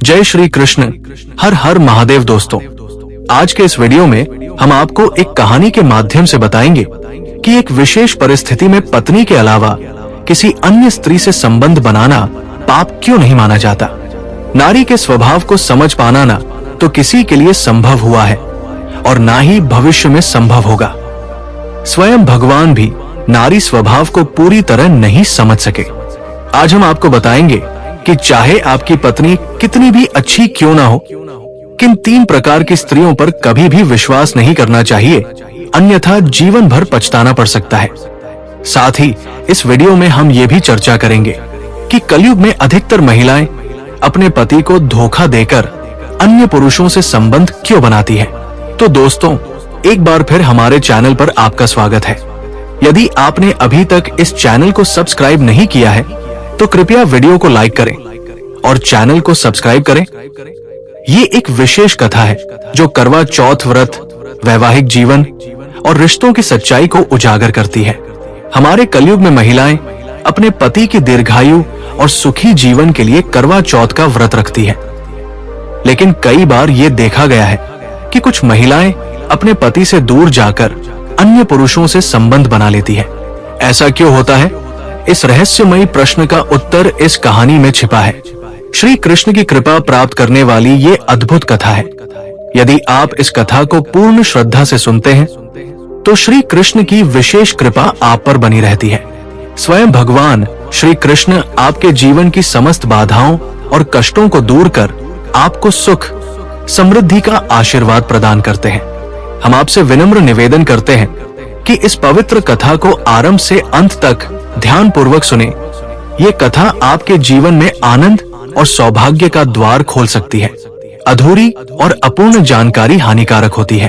जय श्री कृष्ण, हर हर महादेव। दोस्तों, आज के इस वीडियो में हम आपको एक कहानी के माध्यम से बताएंगे कि एक विशेष परिस्थिति में पत्नी के अलावा किसी अन्य स्त्री से संबंध बनाना पाप क्यों नहीं माना जाता। नारी के स्वभाव को समझ पाना ना तो किसी के लिए संभव हुआ है और ना ही भविष्य में संभव होगा। स्वयं भगवान भी नारी स्वभाव को पूरी तरह नहीं समझ सके। आज हम आपको बताएंगे कि चाहे आपकी पत्नी कितनी भी अच्छी क्यों ना हो, किन 3 प्रकार की स्त्रियों पर कभी भी विश्वास नहीं करना चाहिए, अन्यथा जीवन भर पछताना पड़ सकता है। साथ ही इस वीडियो में हम ये भी चर्चा करेंगे कि कलयुग में अधिकतर महिलाएं अपने पति को धोखा देकर अन्य पुरुषों से संबंध क्यों बनाती है। तो दोस्तों, एक बार फिर हमारे चैनल पर आपका स्वागत है। यदि आपने अभी तक इस चैनल को सब्सक्राइब नहीं किया है तो कृपया वीडियो को लाइक करें और चैनल को सब्सक्राइब करें। ये एक विशेष कथा है जो करवा चौथ व्रत, वैवाहिक जीवन और रिश्तों की सच्चाई को उजागर करती है। हमारे कलयुग में महिलाएं अपने पति की दीर्घायु और सुखी जीवन के लिए करवा चौथ का व्रत रखती है। लेकिन कई बार ये देखा गया है कि कुछ महिलाएं अपने पति से दूर जाकर अन्य पुरुषों से संबंध बना लेती है। ऐसा क्यों होता है? इस रहस्यमयी प्रश्न का उत्तर इस कहानी में छिपा है। श्री कृष्ण की कृपा प्राप्त करने वाली ये अद्भुत कथा है। यदि आप इस कथा को पूर्ण श्रद्धा से सुनते हैं तो श्री कृष्ण की विशेष कृपा आप पर बनी रहती है। स्वयं भगवान श्री कृष्ण आपके जीवन की समस्त बाधाओं और कष्टों को दूर कर आपको सुख समृद्धि का आशीर्वाद प्रदान करते हैं। हम आपसे विनम्र निवेदन करते हैं कि इस पवित्र कथा को आरंभ से अंत तक ध्यान पूर्वक सुने। ये कथा आपके जीवन में आनंद और सौभाग्य का द्वार खोल सकती है। अधूरी और अपूर्ण जानकारी हानिकारक होती है।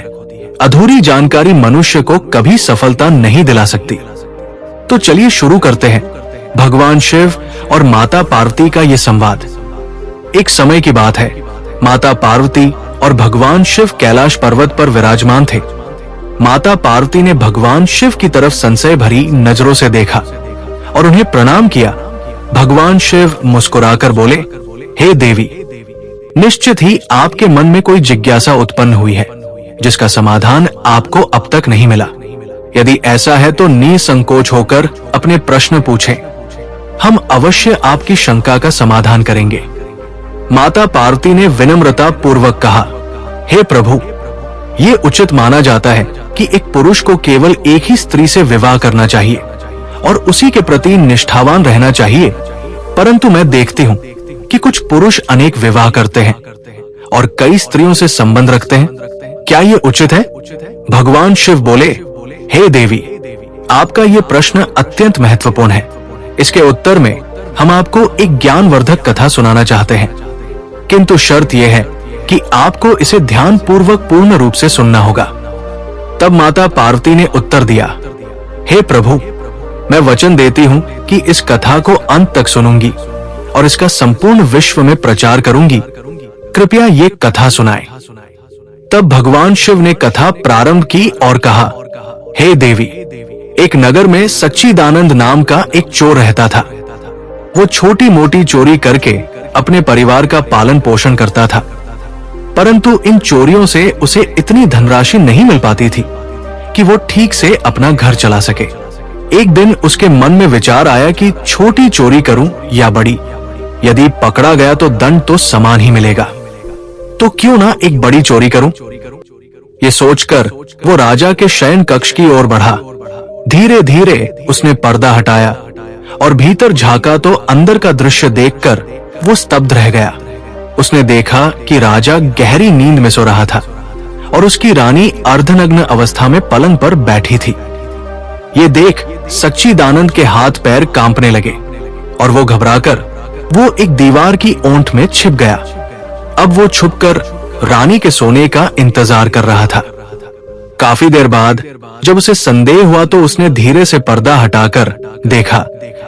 अधूरी जानकारी मनुष्य को कभी सफलता नहीं दिला सकती। तो चलिए शुरू करते हैं भगवान शिव और माता पार्वती का ये संवाद। एक समय की बात है, माता पार्वती और भगवान शिव कैलाश पर्वत पर विराजमान थे। माता पार्वती ने भगवान शिव की तरफ संशय भरी नजरों से देखा और उन्हें प्रणाम किया। भगवान शिव मुस्कुराकर बोले, हे देवी, निश्चित ही आपके मन में कोई जिज्ञासा उत्पन्न हुई है जिसका समाधान आपको अब तक नहीं मिला। यदि ऐसा है तो निसंकोच होकर अपने प्रश्न पूछें। हम अवश्य आपकी शंका का समाधान करेंगे। माता पार्वती ने विनम्रता पूर्वक कहा, हे प्रभु, ये उचित माना जाता है कि एक पुरुष को केवल एक ही स्त्री से विवाह करना चाहिए और उसी के प्रति निष्ठावान रहना चाहिए, परंतु मैं देखती हूँ कि कुछ पुरुष अनेक विवाह करते हैं और कई स्त्रियों से संबंध रखते हैं। क्या ये उचित है? भगवान शिव बोले, हे देवी, आपका ये प्रश्न अत्यंत महत्वपूर्ण है। इसके उत्तर में हम आपको एक ज्ञानवर्धक कथा सुनाना चाहते हैं, किंतु शर्त यह है कि आपको इसे ध्यान पूर्वक पूर्ण रूप से सुनना होगा। तब माता पार्वती ने उत्तर दिया, हे प्रभु, मैं वचन देती हूँ कि इस कथा को अंत तक सुनूंगी और इसका संपूर्ण विश्व में प्रचार करूंगी। कृपया ये कथा सुनाएं। तब भगवान शिव ने कथा प्रारंभ की और कहा, हे देवी, एक नगर में सच्चिदानंद नाम का एक चोर रहता था। वो छोटी मोटी चोरी करके अपने परिवार का पालन पोषण करता था, परंतु इन चोरियों से उसे इतनी धनराशि नहीं मिल पाती थी कि वो ठीक से अपना घर चला सके। एक दिन उसके मन में विचार आया कि छोटी चोरी करूं या बड़ी, यदि पकड़ा गया तो दंड तो समान ही मिलेगा, तो क्यों ना एक बड़ी चोरी करूं। ये सोचकर वो राजा के शयन कक्ष की ओर बढ़ा। धीरे धीरे उसने पर्दा हटाया और भीतर झांका तो अंदर का दृश्य देखकर वो स्तब्ध रह गया। उसने देखा कि राजा गहरी नींद में सो रहा था और उसकी रानी अर्धनग्न अवस्था में पलंग पर बैठी थी। ये देख सच्चिदानंद के हाथ पैर कांपने लगे और वो घबराकर वो एक दीवार की ओंठ में छिप गया। अब वो छुपकर रानी के सोने का इंतजार कर रहा था। काफी देर बाद जब उसे संदेह हुआ तो उसने धीरे से पर्दा हटाकर देखा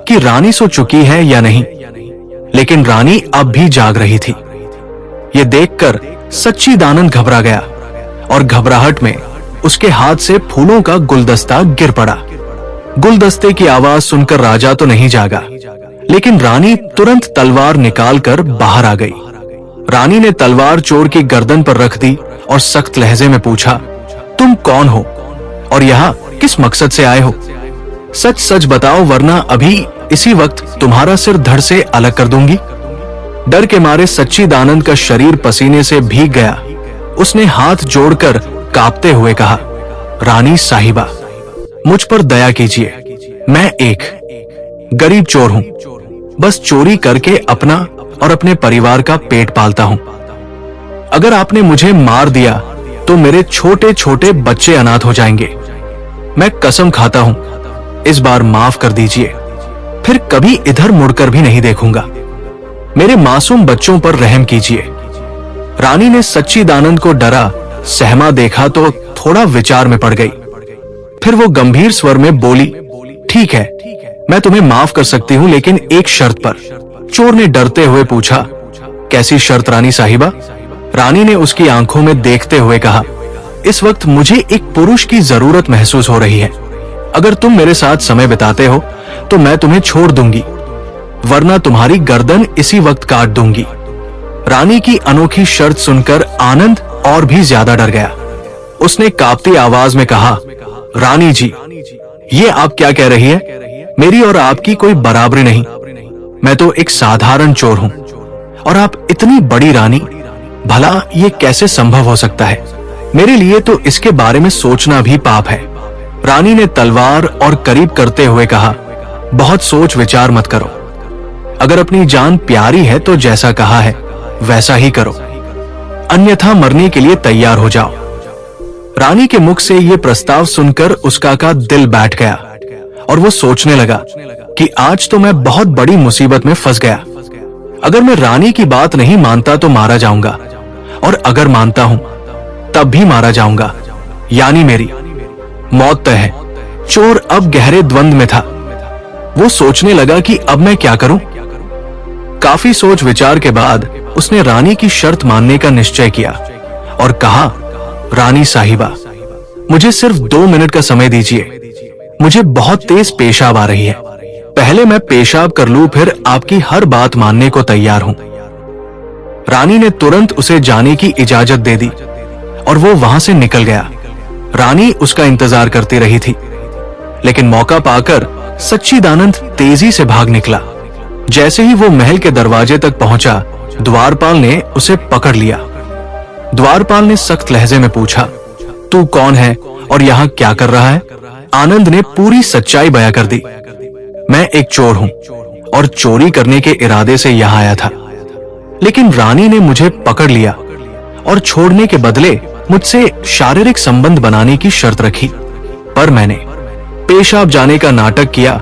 कि रानी सो चुकी है या नहीं, लेकिन रानी अब भी जाग रही थी। ये देखकर सच्चिदानंद घबरा गया और घबराहट में उसके हाथ से फूलों का गुलदस्ता गिर पड़ा। गुलदस्ते की आवाज सुनकर राजा तो नहीं जागा, लेकिन रानी तुरंत तलवार निकालकर बाहर आ गई रानी ने तलवार चोर की गर्दन पर रख दी और सख्त लहजे में पूछा, तुम कौन हो और यहाँ किस मकसद से आए हो? सच सच बताओ, वरना अभी इसी वक्त तुम्हारा सिर धड़ से अलग कर दूंगी। डर के मारे सच्चिदानंद का शरीर पसीने से भीग गया। उसने हाथ जोड़कर कांपते हुए कहा, रानी साहिबा, मुझ पर दया कीजिए। मैं एक गरीब चोर हूं, बस चोरी करके अपना और अपने परिवार का पेट पालता हूं। अगर आपने मुझे मार दिया तो मेरे छोटे छोटे बच्चे अनाथ हो जाएंगे। मैं कसम खाता हूं, इस बार माफ कर दीजिए, फिर कभी इधर मुड़कर भी नहीं देखूंगा। मेरे मासूम बच्चों पर रहम कीजिए। रानी ने सच्चिदानंद को डरा सहमा देखा तो थोड़ा विचार में पड़ गई। फिर वो गंभीर स्वर में बोली, ठीक है, मैं तुम्हें माफ कर सकती हूं, लेकिन एक शर्त पर। चोर ने डरते हुए पूछा, कैसी शर्त रानी साहिबा? रानी ने उसकी आंखों में देखते हुए कहा, इस वक्त मुझे एक पुरुष की जरूरत महसूस हो रही है। अगर तुम मेरे साथ समय बिताते हो तो मैं तुम्हें छोड़ दूंगी, वरना तुम्हारी गर्दन इसी वक्त काट दूंगी। रानी की अनोखी शर्त सुनकर आनंद और भी ज्यादा डर गया। उसने कांपती आवाज में कहा, रानी जी, ये आप क्या कह रही है? मेरी और आपकी कोई बराबरी नहीं। मैं तो एक साधारण चोर हूं और आप इतनी बड़ी रानी, भला ये कैसे संभव हो सकता है? मेरे लिए तो इसके बारे में सोचना भी पाप है। रानी ने तलवार और करीब करते हुए कहा, बहुत सोच विचार मत करो। अगर अपनी जान प्यारी है तो जैसा कहा है वैसा ही करो, अन्यथा मरने के लिए तैयार हो जाओ। रानी के मुख से यह प्रस्ताव सुनकर उसका का दिल बैठ गया और वो सोचने लगा कि आज तो मैं बहुत बड़ी मुसीबत में फंस गया। अगर मैं रानी की बात नहीं मानता तो मारा जाऊंगा, और अगर मानता हूं तब भी मारा जाऊंगा, यानी मेरी मौत तय है। चोर अब गहरे द्वंद में था। वो सोचने लगा कि अब मैं क्या करूं। काफी सोच विचार के बाद उसने रानी की शर्त मानने का निश्चय किया और कहा, रानी साहिबा, मुझे सिर्फ 2 मिनट का समय दीजिए। मुझे बहुत तेज पेशाब आ रही है। पहले मैं पेशाब कर लूं, फिर आपकी हर बात मानने को तैयार हूं। रानी ने तुरंत उसे जाने की इजाजत दे दी और वो वहां से निकल गया। रानी उसका इंतजार करती रही थी, लेकिन मौका पाकर सच्चिदानंद तेजी से भाग निकला। जैसे ही वो महल के दरवाजे तक पहुंचा, द्वारपाल ने उसे पकड़ लिया। द्वारपाल ने सख्त लहजे में पूछा, तू कौन है और यहाँ क्या कर रहा है? आनंद ने पूरी सच्चाई बयां कर दी। मैं एक चोर हूं और चोरी करने के इरादे से यहाँ आया था, लेकिन रानी ने मुझे पकड़ लिया और छोड़ने के बदले मुझसे शारीरिक संबंध बनाने की शर्त रखी। पर मैंने पेशाब जाने का नाटक किया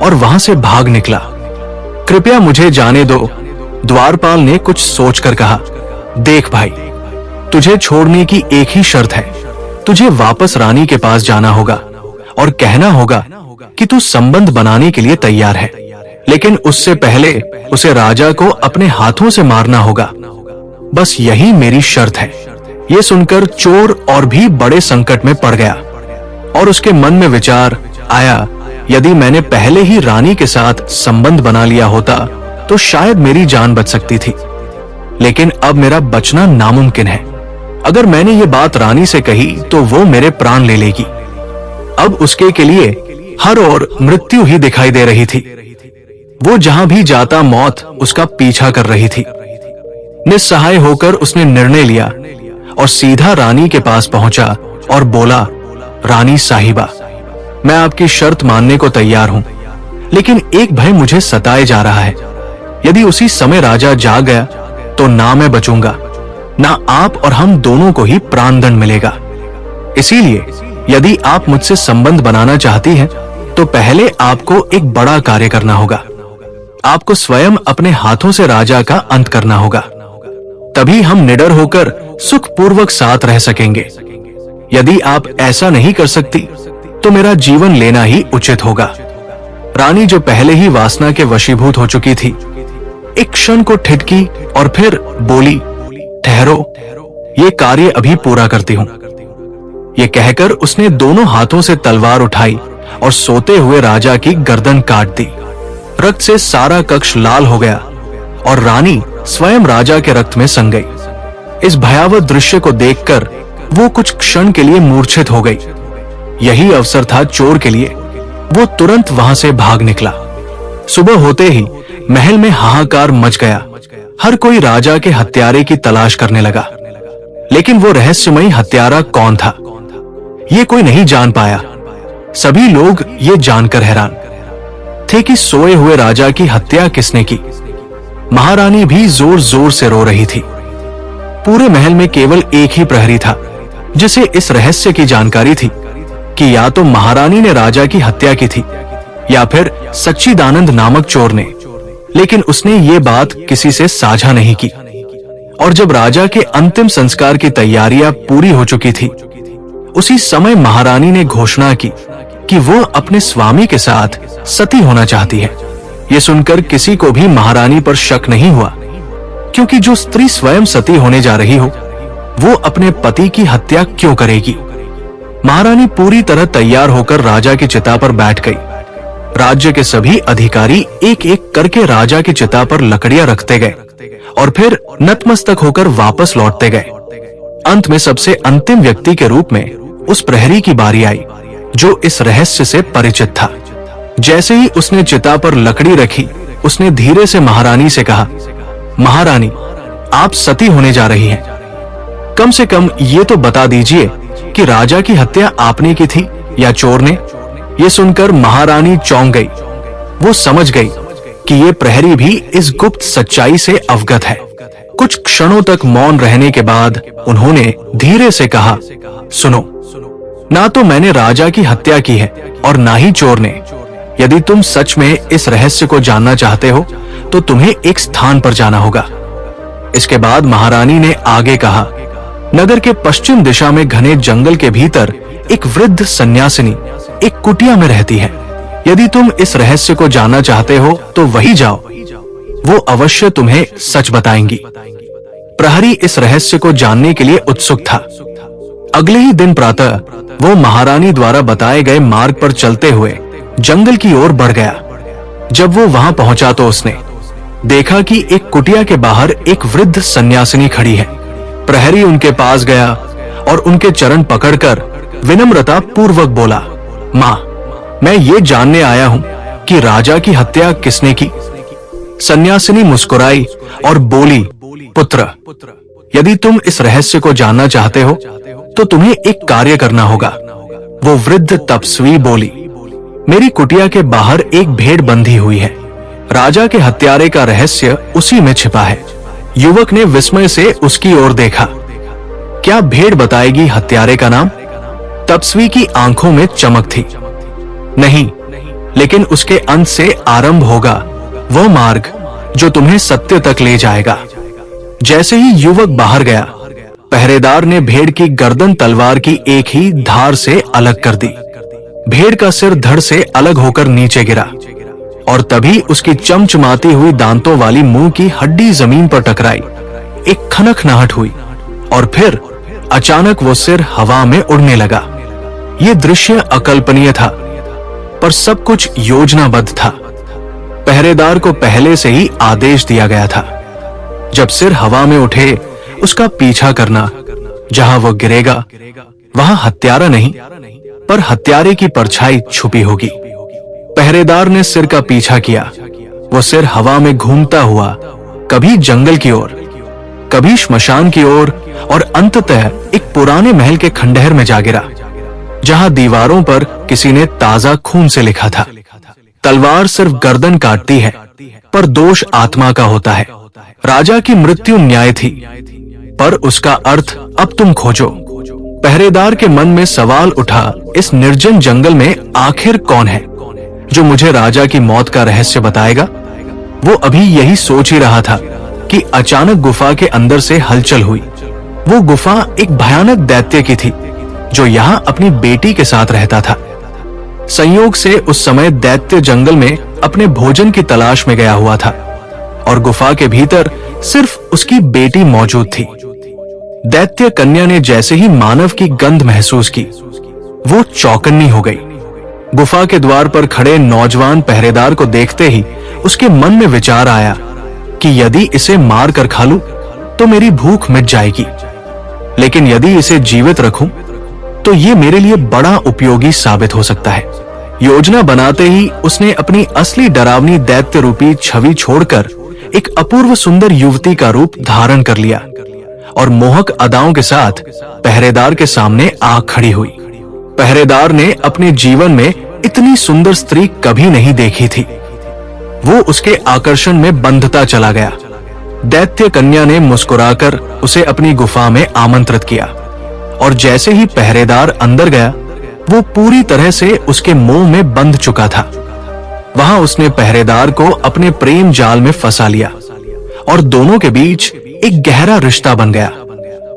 और वहां से भाग निकला। कृपया मुझे जाने दो। द्वारपाल ने कुछ सोचकर कहा, देख भाई, तुझे छोड़ने की एक ही शर्त है। तुझे वापस रानी के पास जाना होगा और कहना होगा कि तू संबंध बनाने के लिए तैयार है, लेकिन उससे पहले उसे राजा को अपने हाथों से मारना होगा। बस यही मेरी शर्त है। ये सुनकर चोर और भी बड़े संकट में पड़ गया और उसके मन में विचार आया, यदि मैंने पहले ही रानी के साथ संबंध बना लिया होता तो शायद मेरी जान बच सकती थी, लेकिन अब मेरा बचना नामुमकिन है। अगर मैंने ये बात रानी से कही तो वो मेरे प्राण ले लेगी। अब उसके के लिए हर ओर मृत्यु ही दिखाई दे रही थी। वो जहां भी जाता मौत उसका पीछा कर रही थी। निस्सहाय होकर उसने निर्णय लिया और सीधा रानी के पास पहुंचा और बोला, रानी साहिबा, मैं आपकी शर्त मानने को तैयार हूं, लेकिन एक भय मुझे सताए जा रहा है। यदि उसी समय राजा जाग गया तो ना मैं बचूंगा, ना आप और हम दोनों को ही प्राणदंड मिलेगा। इसीलिए यदि आप मुझसे संबंध बनाना चाहती हैं, तो पहले आपको एक बड़ा कार्य करना होगा। आपको स्वयं अपने हाथों से राजा का अंत करना होगा, तभी हम निडर होकर सुखपूर्वक साथ रह सकेंगे। यदि आप ऐसा नहीं कर सकती तो मेरा जीवन लेना ही उचित होगा। रानी, जो पहले ही वासना के वशीभूत हो चुकी थी, एक क्षण को ठिठकी और फिर बोली, ठहरो, ये कार्य अभी पूरा करती हूं। ये कहकर उसने दोनों हाथों से तलवार उठाई और सोते हुए राजा की गर्दन काट दी। रक्त से सारा कक्ष लाल हो गया और रानी स्वयं राजा के रक्त में सं गई। इस भयावह दृश्य को देखकर वो कुछ क्षण के लिए मूर्छित हो गई। यही अवसर था चोर के लिए। वो तुरंत वहां से भाग निकला। सुबह होते ही महल में हाहाकार मच गया। हर कोई राजा के हत्यारे की तलाश करने लगा, लेकिन वो रहस्यमयी हत्यारा कौन था, ये कोई नहीं जान पाया। सभी लोग ये जानकर हैरान थे कि सोए हुए राजा की हत्या किसने की। महारानी भी जोर जोर से रो रही थी। पूरे महल में केवल एक ही प्रहरी था जिसे इस रहस्य की जानकारी थी कि या तो महारानी ने राजा की हत्या की थी या फिर सच्चिदानंद नामक चोर ने, लेकिन उसने ये बात किसी से साझा नहीं की। और जब राजा के अंतिम संस्कार की तैयारियां पूरी हो चुकी थी, उसी समय महारानी ने घोषणा की कि वो अपने स्वामी के साथ सती होना चाहती है। ये सुनकर किसी को भी महारानी पर शक नहीं हुआ, क्योंकि जो स्त्री स्वयं सती होने जा रही हो, वो अपने पति की हत्या क्यों करेगी। महारानी पूरी तरह तैयार होकर राजा की चिता पर बैठ गई। राज्य के सभी अधिकारी एक एक करके राजा की चिता पर लकड़ियां रखते गए और फिर नतमस्तक होकर वापस लौटते गए। अंत में सबसे अंतिम व्यक्ति के रूप में उस प्रहरी की बारी आई जो इस रहस्य से परिचित था। जैसे ही उसने चिता पर लकड़ी रखी, उसने धीरे से महारानी से कहा, महारानी, आप सती होने जा रही हैं। कम से कम ये तो बता दीजिए कि राजा की हत्या आपने की थी या चोर ने। ये सुनकर महारानी चौंक गई। वो समझ गई कि ये प्रहरी भी इस गुप्त सच्चाई से अवगत है। कुछ क्षणों तक मौन रहने के बाद उन्होंने धीरे से कहा, सुनो, ना तो मैंने राजा की हत्या की है और ना ही चोर ने। यदि तुम सच में इस रहस्य को जानना चाहते हो तो तुम्हें एक स्थान पर जाना होगा। इसके बाद महारानी ने आगे कहा, नगर के पश्चिम दिशा में घने जंगल के भीतर एक वृद्ध सन्यासिनी एक कुटिया में रहती है। यदि तुम इस रहस्य को जानना चाहते हो तो वही जाओ, वो अवश्य तुम्हें सच बताएंगी। प्रहरी इस रहस्य को जानने के लिए उत्सुक था। अगले ही दिन प्रातः वो महारानी द्वारा बताए गए मार्ग पर चलते हुए जंगल की ओर बढ़ गया। जब वो वहां पहुंचा तो उसने देखा कि एक कुटिया के बाहर एक वृद्ध सन्यासिनी खड़ी है। प्रहरी उनके पास गया और उनके चरण पकड़कर विनम्रता पूर्वक बोला, माँ, मैं ये जानने आया हूँ कि राजा की हत्या किसने की। सन्यासिनी मुस्कुराई और बोली, पुत्र, यदि तुम इस रहस्य को जानना चाहते हो तो तुम्हें एक कार्य करना होगा। वो वृद्ध तपस्वी बोली, मेरी कुटिया के बाहर एक भेड़ बंधी हुई है। राजा के हत्यारे का रहस्य उसी में छिपा है। युवक ने विस्मय से उसकी ओर देखा। क्या भेड़ बताएगी हत्यारे का नाम? तपस्वी की आंखों में चमक थी। नहीं, लेकिन उसके अंत से आरंभ होगा वो मार्ग जो तुम्हें सत्य तक ले जाएगा। जैसे ही युवक बाहर गया, पहरेदार ने भेड़ की गर्दन तलवार की एक ही धार से अलग कर दी। भेड़ का सिर धड़ से अलग होकर नीचे गिरा और तभी उसकी चमचमाती हुई दांतों वाली मुंह की हड्डी जमीन पर टकराई। एक खनखनाहट हुई और फिर अचानक वो सिर हवा में उड़ने लगा। ये दृश्य अकल्पनीय था, पर सब कुछ योजनाबद्ध था। पहरेदार को पहले से ही आदेश दिया गया था, जब सिर हवा में उठे उसका पीछा करना। जहां वो गिरेगा वहां हत्यारा नहीं, पर हत्यारे की परछाई छुपी होगी। पहरेदार ने सिर का पीछा किया। वो सिर हवा में घूमता हुआ कभी जंगल की ओर, कभी श्मशान की ओर और अंततः एक पुराने महल के खंडहर में जा गिरा, जहां दीवारों पर किसी ने ताजा खून से लिखा था, तलवार सिर्फ गर्दन काटती है, पर दोष आत्मा का होता है। राजा की मृत्यु न्याय थी, पर उसका अर्थ अब तुम खोजो। पहरेदार के मन में सवाल उठा, इस निर्जन जंगल में आखिर कौन है जो मुझे राजा की मौत का रहस्य बताएगा? वो अभी यही सोच ही रहा था कि अचानक गुफा के अंदर से हलचल हुई। वो गुफा एक भयानक दैत्य की थी जो यहाँ अपनी बेटी के साथ रहता था। संयोग से उस समय दैत्य जंगल में अपने भोजन की तलाश में गया हुआ था और गुफा के भीतर सिर्फ उसकी बेटी मौजूद थी। दैत्य कन्या ने जैसे ही मानव की गंध महसूस की, वो चौकन्नी हो गई। गुफा के द्वार पर खड़े नौजवान पहरेदार को देखते ही उसके मन में विचार आया, कि यदि इसे मार कर खा लूं तो मेरी भूख मिट जाएगी, लेकिन यदि इसे जीवित रखूं तो ये मेरे लिए बड़ा उपयोगी साबित हो सकता है। योजना बनाते ही उसने अपनी असली डरावनी दैत्य रूपी छवि छोड़कर एक अपूर्व सुंदर युवती का रूप धारण कर लिया और मोहक अदाओं के साथ पहरेदार के सामने आ खड़ी हुई। पहरेदार ने अपने जीवन में इतनी सुंदर स्त्री कभी नहीं देखी थी। वो उसके आकर्षण में बंधता चला गया। दैत्य कन्या ने मुस्कुराकर उसे अपनी गुफा में आमंत्रित किया और जैसे ही पहरेदार अंदर गया, वो पूरी तरह से उसके मोह में बंध चुका था। वहां उसने पहरेदार को अपने प्रेम जाल में फंसा लिया और दोनों के बीच एक गहरा रिश्ता बन गया।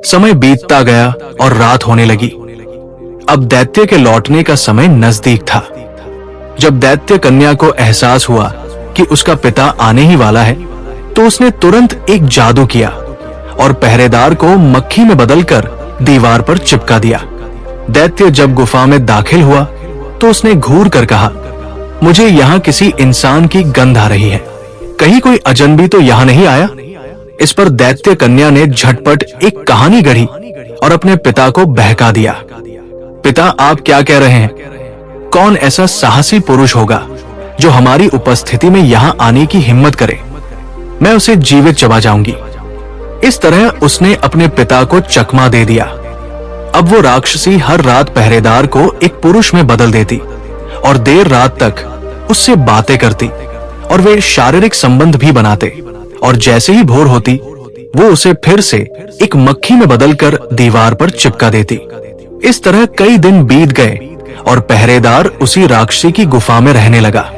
समय बीतता गया और रात होने लगी। अब दैत्य के लौटने का समय नजदीक था। जब दैत्य कन्या को एहसास हुआ कि उसका पिता आने ही वाला है, तो उसने तुरंत एक जादू किया और पहरेदार को मक्खी में बदलकर दीवार पर चिपका दिया। दैत्य जब गुफा में दाखिल हुआ तो उसने घूर कर कहा, मुझे यहाँ किसी इंसान की गंध आ रही है, कहीं कोई अजनबी तो यहाँ नहीं आया? इस पर दैत्य कन्या ने झटपट एक कहानी गढ़ी और अपने पिता को बहका दिया। पिता, आप क्या कह रहे हैं? कौन ऐसा साहसी पुरुष होगा जो हमारी उपस्थिति में यहाँ आने की हिम्मत करे? मैं उसे जीवित चबा जाऊंगी। इस तरह उसने अपने पिता को चकमा दे दिया। अब वो राक्षसी हर रात पहरेदार को एक पुरुष में बदल देती और देर रात तक उससे बातें करती और वे शारीरिक संबंध भी बनाते, और जैसे ही भोर होती वो उसे फिर से एक मक्खी में बदलकर दीवार पर चिपका देती। इस तरह कई दिन बीत गए और पहरेदार उसी राक्षसी की गुफा में रहने लगा।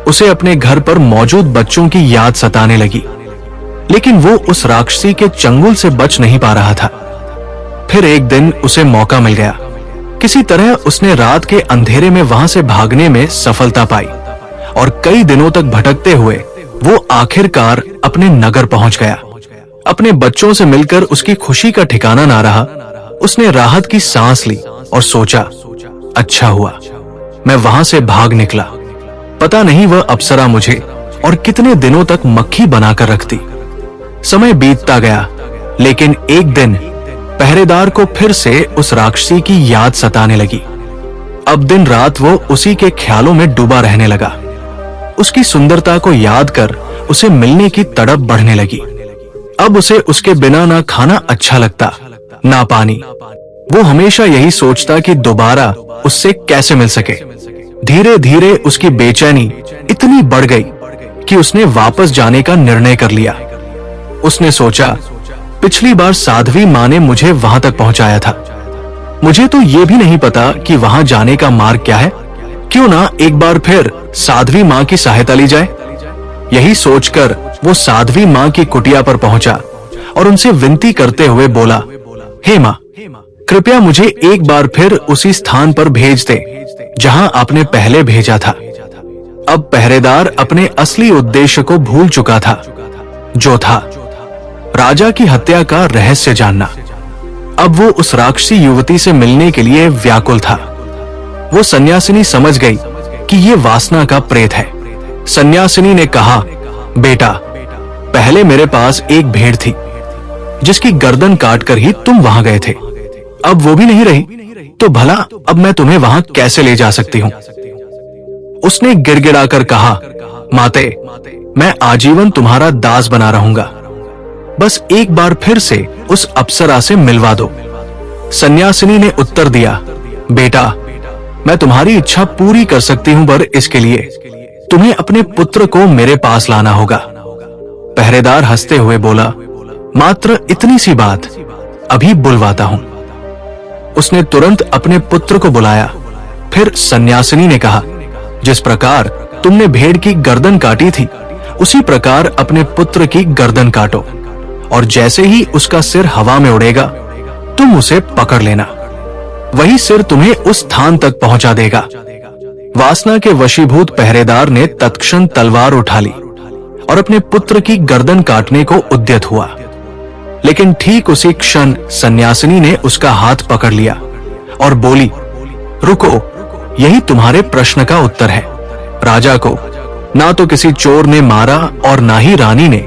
उसे अपने घर पर मौजूद बच्चों की याद सताने लगी, लेकिन वो उस राक्षसी के चंगुल से बच नहीं पा रहा था। फिर एक दिन उसे मौका मिल गया। किसी तरह उसने रात के अंधेरे में वहां से भागने में सफलता पाई और कई दिनों तक भटकते हुए वो आखिरकार अपने नगर पहुंच गया। अपने बच्चों से मिलकर उसकी खुशी का ठिकाना ना रहा। उसने राहत की सांस ली और सोचा, अच्छा हुआ मैं वहां से भाग निकला। पता नहीं वह अप्सरा मुझे और कितने दिनों तक मक्खी बनाकर रखती। समय बीतता गया, लेकिन एक दिन पहरेदार को फिर से उस राक्षसी की याद सताने लगी। अब दिन रात वो उसी के ख्यालों में डूबा रहने लगा। उसकी सुंदरता को याद कर उसे मिलने की तड़प बढ़ने लगी। अब उसे उसके बिना ना खाना अच्छा लगता, ना पानी। वो हमेशा यही सोचता कि दोबारा उससे कैसे मिल सके। धीरे धीरे उसकी बेचैनी इतनी बढ़ गई कि उसने वापस जाने का निर्णय कर लिया। उसने सोचा, पिछली बार साध्वी माँ ने मुझे वहां तक पहुंचाया था, मुझे तो ये भी नहीं पता कि वहां जाने का मार्ग क्या है। क्यों ना एक बार फिर साध्वी माँ की सहायता ली जाए। यही सोचकर वो साध्वी माँ की कुटिया पर पहुंचा और उनसे विनती करते हुए बोला, हे माँ, कृपया मुझे एक बार फिर उसी स्थान पर भेज दे जहां आपने पहले भेजा था। अब पहरेदार अपने असली उद्देश्य को भूल चुका था, जो था राजा की हत्या का रहस्य जानना। अब वो उस राक्षसी युवती से मिलने के लिए व्याकुल था। वो सन्यासिनी समझ गई कि ये वासना का प्रेत है। सन्यासिनी ने कहा, बेटा, पहले मेरे पास एक भेड़ थी जिसकी गर्दन काटकर ही तुम वहां गए थे। अब वो भी नहीं रही, तो भला अब मैं तुम्हें वहां कैसे ले जा सकती हूँ? उसने गिड़गिड़ाकर कहा, माते, मैं आजीवन तुम्हारा दास बना रहूंगा, बस एक बार फिर से उस अप्सरा से मिलवा दो। सन्यासिनी ने उत्तर दिया, बेटा, मैं तुम्हारी इच्छा पूरी कर सकती हूं, पर इसके लिए तुम्हें अपने पुत्र को मेरे पास लाना होगा। पहरेदार हंसते हुए बोला, मात्र इतनी सी बात, अभी बुलवाता हूं। उसने तुरंत अपने पुत्र को बुलाया। फिर सन्यासिनी ने कहा, जिस प्रकार तुमने भेड़ की गर्दन काटी थी, उसी प्रकार अपने पुत्र की गर्दन काटो, और जैसे ही उसका सिर हवा में उड़ेगा तुम उसे पकड़ लेना। वही सिर तुम्हें उस स्थान तक पहुंचा देगा। वासना के वशीभूत पहरेदार ने तत्क्षण तलवार उठा ली और अपने पुत्र की गर्दन काटने को उद्यत हुआ, लेकिन ठीक उसी क्षण सन्यासिनी ने उसका हाथ पकड़ लिया और बोली, रुको, यही तुम्हारे प्रश्न का उत्तर है। राजा को ना तो किसी चोर ने मारा और ना ही रानी ने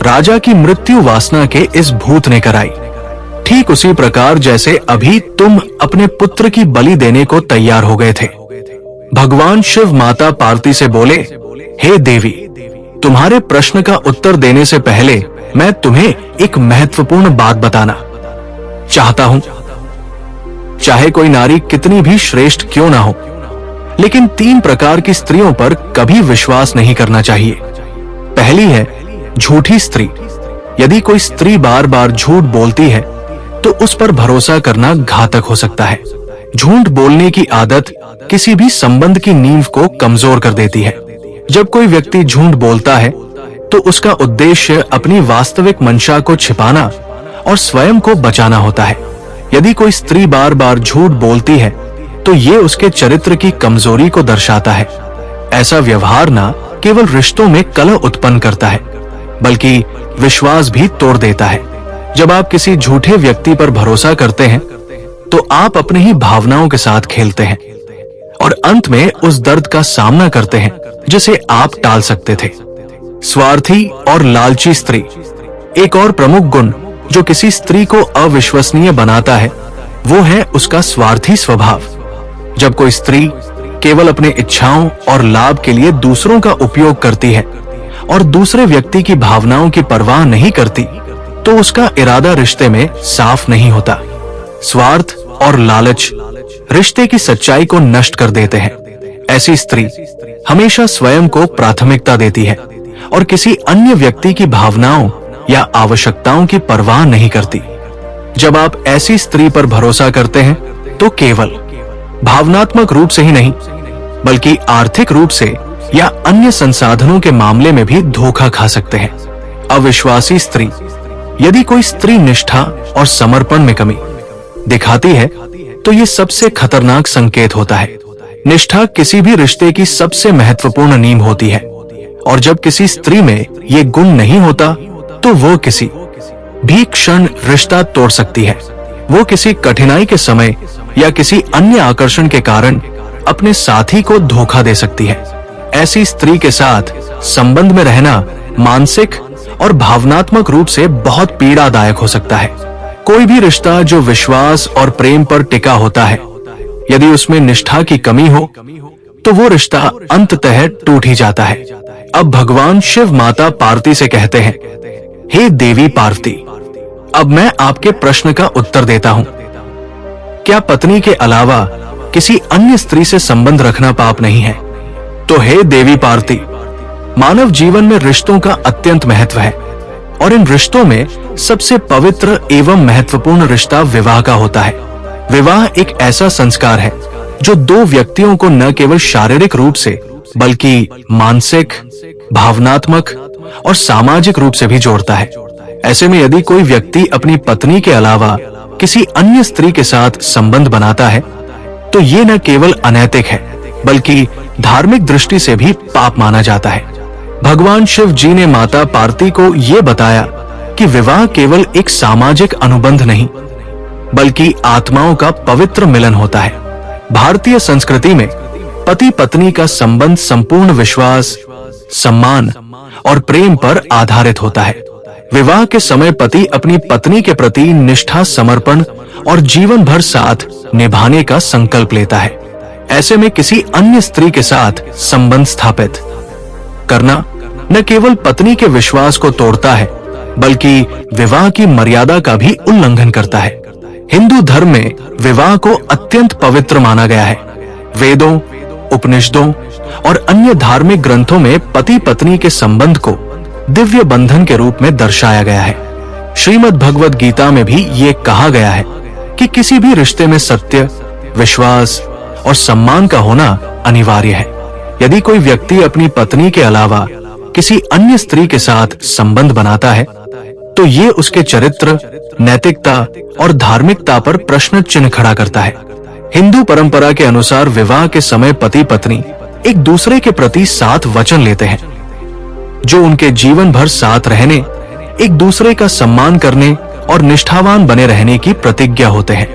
राजा की मृत्यु वासना के इस भूत ने कराई। ठीक उसी प्रकार जैसे अभी तुम अपने पुत्र की बलि देने को तैयार हो गए थे। भगवान शिव माता पार्वती से बोले, हे देवी, तुम्हारे प्रश्न का उत्तर देने से पहले मैं तुम्हें एक महत्वपूर्ण बात बताना चाहता हूं। चाहे कोई नारी कितनी भी श्रेष्ठ क्यों ना हो, लेकिन 3 प्रकार की स्त्रियों पर कभी विश्वास नहीं करना चाहिए। पहली है झूठी स्त्री। यदि कोई स्त्री बार बार झूठ बोलती है तो उस पर भरोसा करना घातक हो सकता है। झूठ बोलने की आदत किसी भी संबंध की नींव को कमजोर कर देती है। जब कोई व्यक्ति झूठ बोलता है तो उसका उद्देश्य अपनी वास्तविक मंशा को छिपाना और स्वयं को बचाना होता है। यदि कोई स्त्री बार बार झूठ बोलती है तो ये उसके चरित्र की कमजोरी को दर्शाता है। ऐसा व्यवहार न केवल रिश्तों में कलह उत्पन्न करता है, बल्कि विश्वास भी तोड़ देता है। जब आप किसी झूठे व्यक्ति पर भरोसा करते हैं तो आप अपने ही भावनाओं के साथ खेलते हैं और अंत में उस दर्द का सामना करते हैं जिसे आप टाल सकते थे। स्वार्थी और लालची स्त्री। एक और प्रमुख गुण जो किसी स्त्री को अविश्वसनीय बनाता है वो है उसका स्वार्थी स्वभाव। जब कोई स्त्री केवल अपने इच्छाओं और लाभ के लिए दूसरों का उपयोग करती है और दूसरे व्यक्ति की भावनाओं की परवाह नहीं करती तो उसका इरादा रिश्ते में साफ नहीं होता। स्वार्थ और लालच रिश्ते की सच्चाई को नष्ट कर देते हैं। ऐसी स्त्री हमेशा स्वयं को प्राथमिकता देती है और किसी अन्य व्यक्ति की भावनाओं या आवश्यकताओं की परवाह नहीं करती। जब आप ऐसी स्त्री पर भरोसा करते हैं तो केवल भावनात्मक रूप से ही नहीं, बल्कि आर्थिक रूप से या अन्य संसाधनों के मामले में भी धोखा खा सकते हैं। अविश्वासी स्त्री। यदि कोई स्त्री निष्ठा और समर्पण में कमी दिखाती है तो ये सबसे खतरनाक संकेत होता है। निष्ठा किसी भी रिश्ते की सबसे महत्वपूर्ण नींव होती है और जब किसी स्त्री में ये गुण नहीं होता तो वो किसी भी क्षण रिश्ता तोड़ सकती है। वो किसी कठिनाई के समय या किसी अन्य आकर्षण के कारण अपने साथी को धोखा दे सकती है। ऐसी स्त्री के साथ संबंध में रहना मानसिक और भावनात्मक रूप से बहुत पीड़ादायक हो सकता है। कोई भी रिश्ता जो विश्वास और प्रेम पर टिका होता है, यदि उसमें निष्ठा की कमी हो तो वो रिश्ता अंततः टूट ही जाता है। अब भगवान शिव माता पार्वती से कहते हैं, हे देवी पार्वती, अब मैं आपके प्रश्न का उत्तर देता हूं। क्या पत्नी के अलावा किसी अन्य स्त्री से संबंध रखना पाप नहीं है? तो हे देवी पार्वती, मानव जीवन में रिश्तों का अत्यंत महत्व है और इन रिश्तों में सबसे पवित्र एवं महत्वपूर्ण रिश्ता विवाह का होता है। विवाह एक ऐसा संस्कार है जो 2 व्यक्तियों को न केवल शारीरिक रूप से बल्कि मानसिक, भावनात्मक और सामाजिक रूप से भी जोड़ता है। ऐसे में यदि कोई व्यक्ति अपनी पत्नी के अलावा किसी अन्य स्त्री के साथ संबंध बनाता है तो ये न केवल अनैतिक है बल्कि धार्मिक दृष्टि से भी पाप माना जाता है। भगवान शिव जी ने माता पार्वती को ये बताया कि विवाह केवल एक सामाजिक अनुबंध नहीं बल्कि आत्माओं का पवित्र मिलन होता है। भारतीय संस्कृति में पति पत्नी का संबंध संपूर्ण विश्वास, सम्मान और प्रेम पर आधारित होता है। विवाह के समय पति अपनी पत्नी के प्रति निष्ठा, समर्पण और जीवन भर साथ निभाने का संकल्प लेता है। ऐसे में किसी अन्य स्त्री के साथ संबंध स्थापित करना न केवल पत्नी के विश्वास को तोड़ता है बल्कि विवाह की मर्यादा का भी उल्लंघन करता है। हिंदू धर्म में विवाह को अत्यंत पवित्र माना गया है। वेदों, उपनिषदों और अन्य धार्मिक ग्रंथों में पति पत्नी के संबंध को दिव्य बंधन के रूप में दर्शाया गया है। श्रीमद् भगवद गीता में भी ये कहा गया है कि किसी भी रिश्ते में सत्य, विश्वास और सम्मान का होना अनिवार्य है। यदि कोई व्यक्ति अपनी पत्नी के अलावा किसी अन्य स्त्री के साथ संबंध बनाता है तो ये उसके चरित्र, नैतिकता और धार्मिकता पर प्रश्न चिन्ह खड़ा करता है। हिंदू परंपरा के अनुसार विवाह के समय पति पत्नी एक दूसरे के प्रति 7 वचन लेते हैं जो उनके जीवन भर साथ रहने, एक दूसरे का सम्मान करने और निष्ठावान बने रहने की प्रतिज्ञा होते हैं।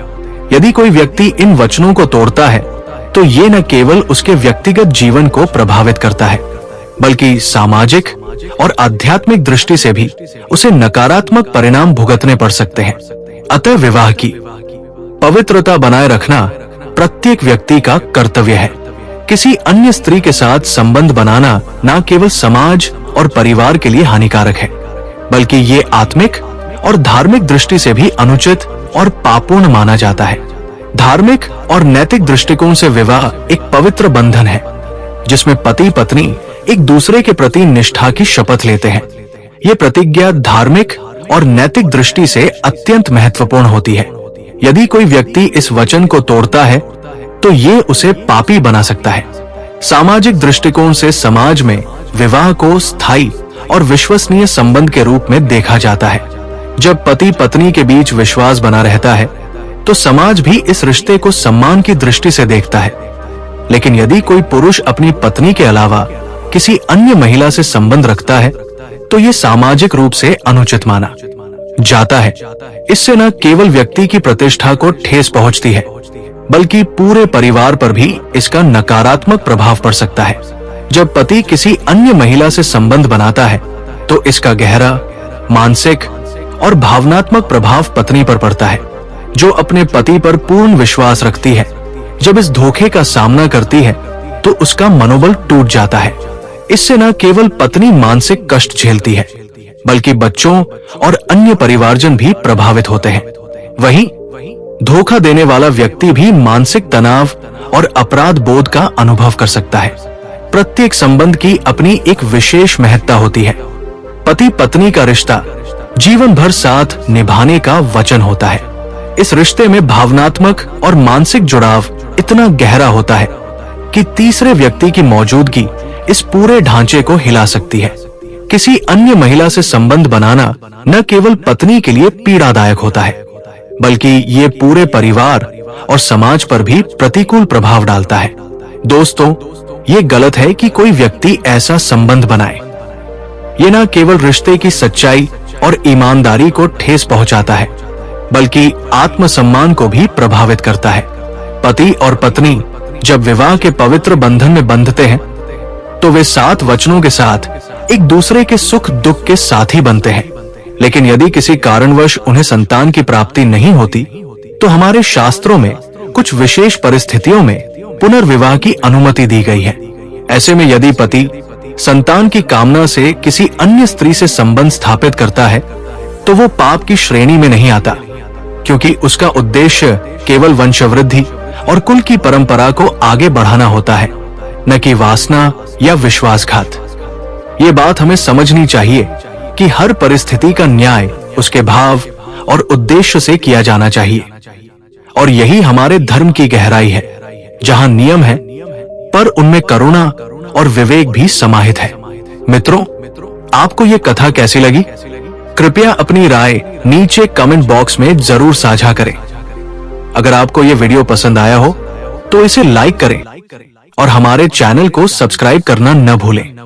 यदि कोई व्यक्ति इन वचनों को तोड़ता है तो ये न केवल उसके व्यक्तिगत जीवन को प्रभावित करता है बल्कि सामाजिक और आध्यात्मिक दृष्टि से भी उसे नकारात्मक परिणाम भुगतने पड़ सकते हैं। अतः विवाह की पवित्रता बनाए रखना प्रत्येक व्यक्ति का कर्तव्य है। किसी अन्य स्त्री के साथ संबंध बनाना न केवल समाज और परिवार के लिए हानिकारक है, बल्कि ये आत्मिक और धार्मिक दृष्टि से भी अनुचित और पापपूर्ण माना जाता है। धार्मिक और नैतिक दृष्टिकोण से विवाह एक पवित्र बंधन है, जिसमें पति पत्नी एक दूसरे के प्रति निष्ठा की शपथ लेते हैं। ये प्रतिज्ञा धार्मिक और नैतिक दृष्टि से अत्यंत महत्वपूर्ण होती है। यदि कोई व्यक्ति इस वचन को तोड़ता है तो ये उसे पापी बना सकता है। सामाजिक दृष्टिकोण से समाज में विवाह को स्थायी और विश्वसनीय संबंध के रूप में देखा जाता है। जब पति पत्नी के बीच विश्वास बना रहता है तो समाज भी इस रिश्ते को सम्मान की दृष्टि से देखता है। लेकिन यदि कोई पुरुष अपनी पत्नी के अलावा किसी अन्य महिला से संबंध रखता है तो ये सामाजिक रूप से अनुचित माना जाता है। इससे न केवल व्यक्ति की प्रतिष्ठा को ठेस पहुंचती है, बल्कि पूरे परिवार पर भी इसका नकारात्मक प्रभाव पड़ सकता है। जब पति किसी अन्य महिला से संबंध बनाता है तो इसका गहरा मानसिक और भावनात्मक प्रभाव पत्नी पर पड़ता है, जो अपने पति पर पूर्ण विश्वास रखती है। जब इस धोखे का सामना करती है तो उसका मनोबल टूट जाता है। इससे न केवल पत्नी मानसिक कष्ट झेलती है, बल्कि बच्चों और अन्य परिवारजन भी प्रभावित होते हैं। वहीं धोखा देने वाला व्यक्ति भी मानसिक तनाव और अपराध बोध का अनुभव कर सकता है। प्रत्येक संबंध की अपनी एक विशेष महत्ता होती है। पति पत्नी का रिश्ता जीवन भर साथ निभाने का वचन होता है। इस रिश्ते में भावनात्मक और मानसिक जुड़ाव इतना गहरा होता है कि तीसरे व्यक्ति की मौजूदगी इस पूरे ढांचे को हिला सकती है। किसी अन्य महिला से संबंध बनाना न केवल पत्नी के लिए पीड़ादायक होता है, बल्कि ये पूरे परिवार और समाज पर भी प्रतिकूल प्रभाव डालता है। दोस्तों, ये गलत है कि कोई व्यक्ति ऐसा संबंध बनाए। ये न केवल रिश्ते की सच्चाई और ईमानदारी को ठेस पहुंचाता है, बल्कि आत्मसम्मान को भी प्रभावित करता है। पति और पत्नी जब विवाह के पवित्र बंधन में बंधते हैं तो वे 7 वचनों के साथ एक दूसरे के सुख दुख के साथी बनते हैं। लेकिन यदि किसी कारणवश उन्हें संतान की प्राप्ति नहीं होती तो हमारे शास्त्रों में कुछ विशेष परिस्थितियों में पुनर्विवाह की अनुमति दी गई है। ऐसे में यदि पति संतान की कामना से किसी अन्य स्त्री से संबंध स्थापित करता है तो वो पाप की श्रेणी में नहीं आता, क्योंकि उसका उद्देश्य केवल वंशवृद्धि और कुल की परंपरा को आगे बढ़ाना होता है, न कि वासना या विश्वासघात। ये बात हमें समझनी चाहिए कि हर परिस्थिति का न्याय उसके भाव और उद्देश्य से किया जाना चाहिए, और यही हमारे धर्म की गहराई है, जहां नियम है पर उनमें करुणा और विवेक भी समाहित है। मित्रों, आपको ये कथा कैसी लगी? कृपया अपनी राय नीचे कमेंट बॉक्स में जरूर साझा करें। अगर आपको ये वीडियो पसंद आया हो तो इसे लाइक करें और हमारे चैनल को सब्सक्राइब करना न भूलें।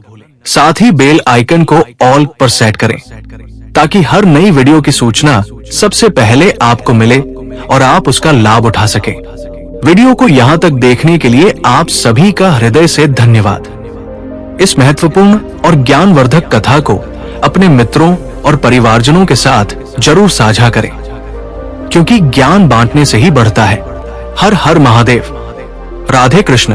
साथ ही बेल आइकन को ऑल पर सेट करें ताकि हर नई वीडियो की सूचना सबसे पहले आपको मिले और आप उसका लाभ उठा सकें। वीडियो को यहाँ तक देखने के लिए आप सभी का हृदय से धन्यवाद। इस महत्वपूर्ण और ज्ञानवर्धक कथा को अपने मित्रों और परिवारजनों के साथ जरूर साझा करें, क्योंकि ज्ञान बांटने से ही बढ़ता है। हर हर महादेव। राधे कृष्ण।